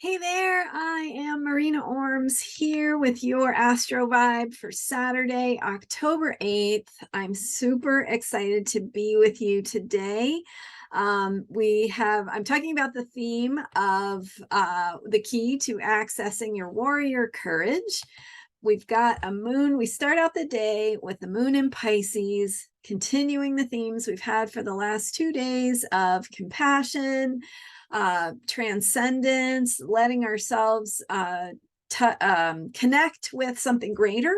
Hey there, I am Marina Ormes here with your Astro Vibe for Saturday, October 8th. I'm super excited to be with you today. I'm talking about the theme of the key to accessing your warrior courage. We've got a moon. We start out the day with the moon in Pisces, continuing the themes we've had for the last 2 days of compassion, transcendence, letting ourselves connect with something greater,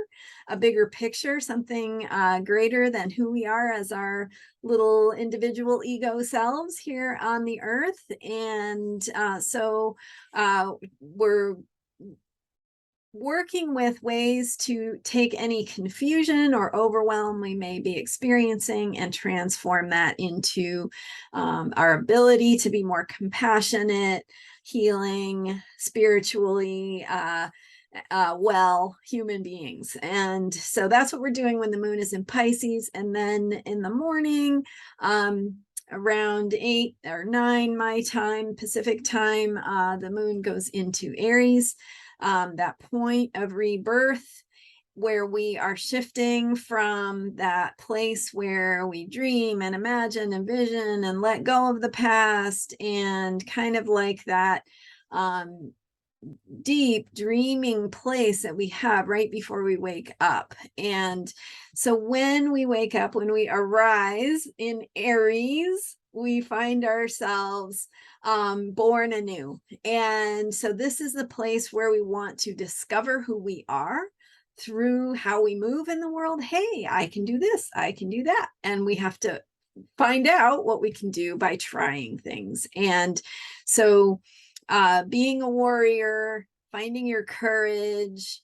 a bigger picture, something greater than who we are as our little individual ego selves here on the earth. And so we're working with ways to take any confusion or overwhelm we may be experiencing and transform that into our ability to be more compassionate, healing, spiritually well human beings. And so that's what we're doing when the moon is in Pisces. And then in the morning, around 8 or 9 my time, Pacific time, the moon goes into Aries. That point of rebirth where we are shifting from that place where we dream and imagine and vision and let go of the past, and kind of like that deep dreaming place that we have right before we wake up. And so when we wake up, when we arise in Aries, we find ourselves born anew. And so this is the place where we want to discover who we are through how we move in the world. Hey, I can do this, I can do that. And we have to find out what we can do by trying things. And so being a warrior, finding your courage,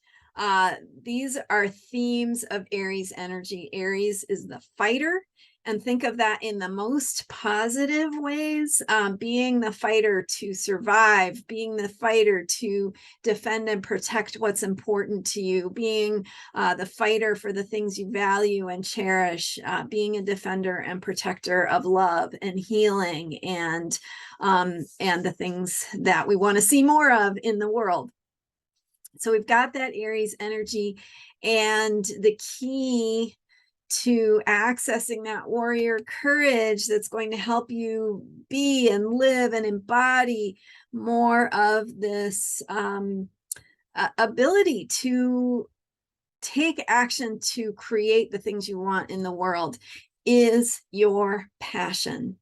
these are themes of Aries energy. Aries is the fighter, and think of that in the most positive ways, being the fighter to survive, being the fighter to defend and protect what's important to you, being the fighter for the things you value and cherish, being a defender and protector of love and healing and the things that we want to see more of in the world. So we've got that Aries energy, and the key to accessing that warrior courage that's going to help you be and live and embody more of this ability to take action to create the things you want in the world is your passion.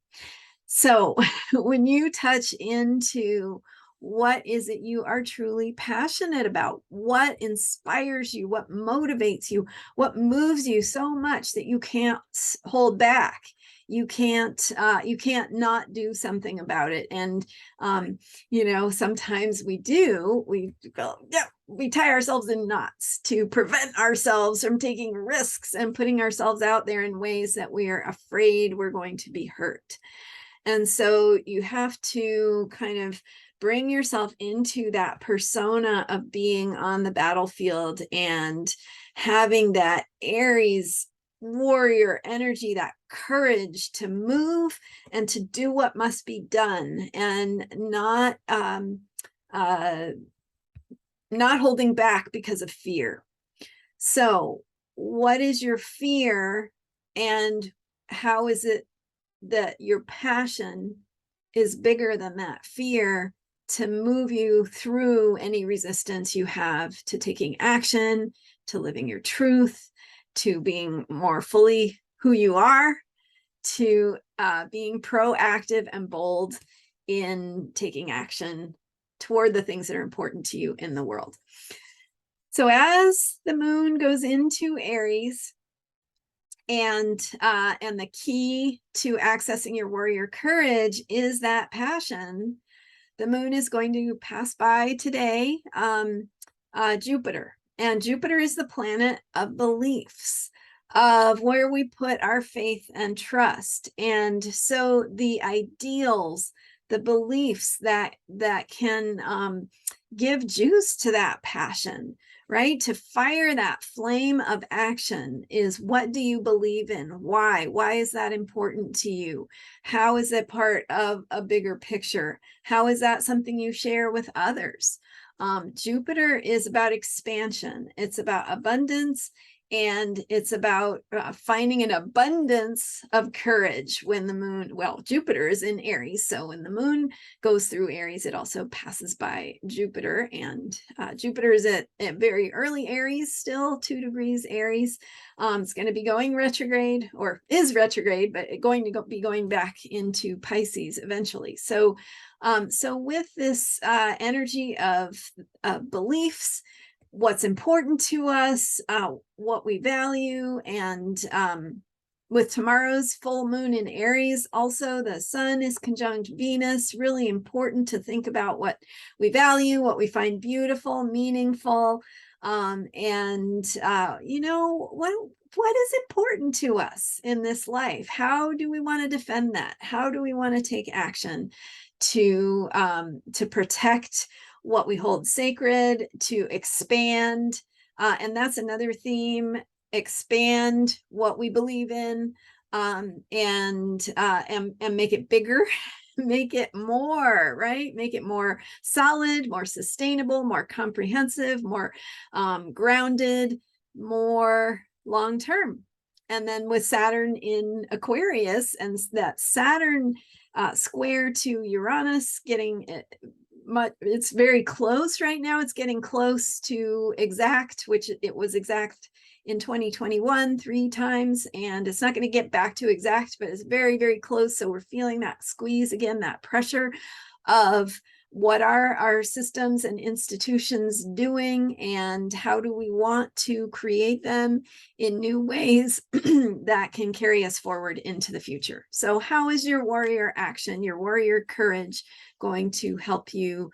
So when you touch into what is it you are truly passionate about, what inspires you, what motivates you, what moves you so much that you can't hold back, you can't not do something about it. And sometimes we go, yeah, we tie ourselves in knots to prevent ourselves from taking risks and putting ourselves out there in ways that we are afraid we're going to be hurt. And so you have to kind of bring yourself into that persona of being on the battlefield and having that Aries warrior energy, that courage to move and to do what must be done, and not holding back because of fear. So what is your fear, and how is it that your passion is bigger than that fear to move you through any resistance you have to taking action, to living your truth, to being more fully who you are, to being proactive and bold in taking action toward the things that are important to you in the world. So as the moon goes into Aries, and the key to accessing your warrior courage is that passion, the moon is going to pass by today Jupiter. And Jupiter is the planet of beliefs, of where we put our faith and trust. And so the ideals, the beliefs that can give juice to that passion, right? To fire that flame of action is, what do you believe in? Why? Why is that important to you? How is it part of a bigger picture? How is that something you share with others? Jupiter is about expansion. It's about abundance, and it's about finding an abundance of courage when the moon, well, Jupiter is in Aries. So when the moon goes through Aries, it also passes by Jupiter. And Jupiter is at very early Aries, still 2 degrees Aries. It's going to be going retrograde, or is retrograde, but going to be going back into Pisces eventually. So with this energy of beliefs, what's important to us, what we value, and with tomorrow's full moon in Aries, also the sun is conjunct Venus. Really important to think about what we value, what we find beautiful, meaningful, and you know, what is important to us in this life? How do we want to defend that? How do we want to take action to protect what we hold sacred, to expand, and that's another theme: expand what we believe in, and make it bigger, make it more, right? Make it more solid, more sustainable, more comprehensive, more grounded, more long term. And then with Saturn in Aquarius, and that Saturn square to Uranus, getting it's very close right now. It's getting close to exact, which it was exact in 2021 3 times, and it's not going to get back to exact, but it's very, very close. So we're feeling that squeeze again, that pressure of what are our systems and institutions doing, and how do we want to create them in new ways that can carry us forward into the future. So how is your warrior action, your warrior courage, going to help you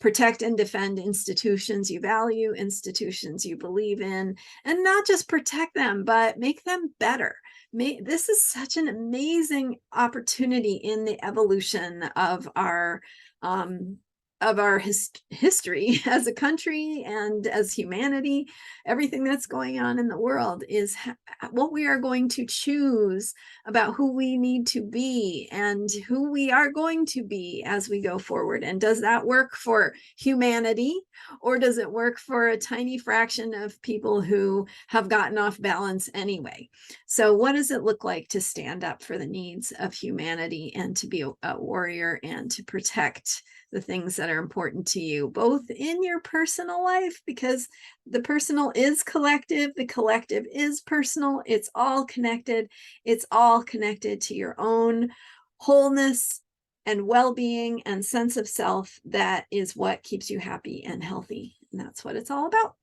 protect and defend institutions you value, institutions you believe in, and not just protect them, but make them better? This is such an amazing opportunity in the evolution of our history as a country and as humanity. Everything that's going on in the world is what we are going to choose about who we need to be and who we are going to be as we go forward. And does that work for humanity, or does it work for a tiny fraction of people who have gotten off balance anyway? So what does it look like to stand up for the needs of humanity, and to be a warrior, and to protect the things that are important to you, both in your personal life, because the personal is collective, the collective is personal, it's all connected. It's all connected to your own wholeness and well-being and sense of self. That is what keeps you happy and healthy, and that's what it's all about.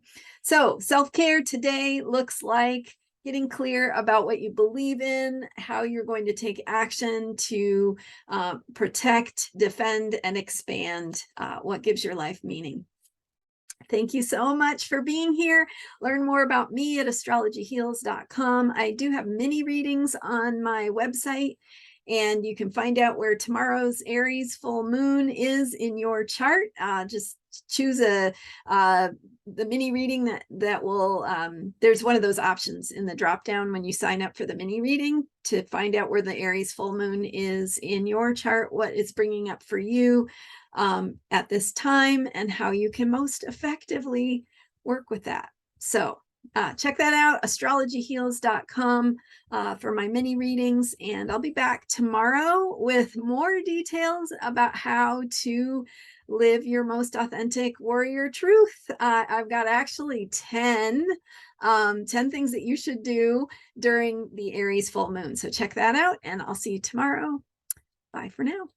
So self-care today looks like getting clear about what you believe in, how you're going to take action to protect, defend, and expand what gives your life meaning. Thank you so much for being here. Learn more about me at astrologyheals.com. I do have mini readings on my website, and you can find out where tomorrow's Aries full moon is in your chart. Just choose the mini reading that will, there's one of those options in the drop down when you sign up for the mini reading, to find out where the Aries full moon is in your chart, what it's bringing up for you at this time, and how you can most effectively work with that. So check that out, astrologyheals.com, for my mini readings. And I'll be back tomorrow with more details about how to live your most authentic warrior truth. I've got actually 10 things that you should do during the Aries full moon. So check that out, and I'll see you tomorrow. Bye for now.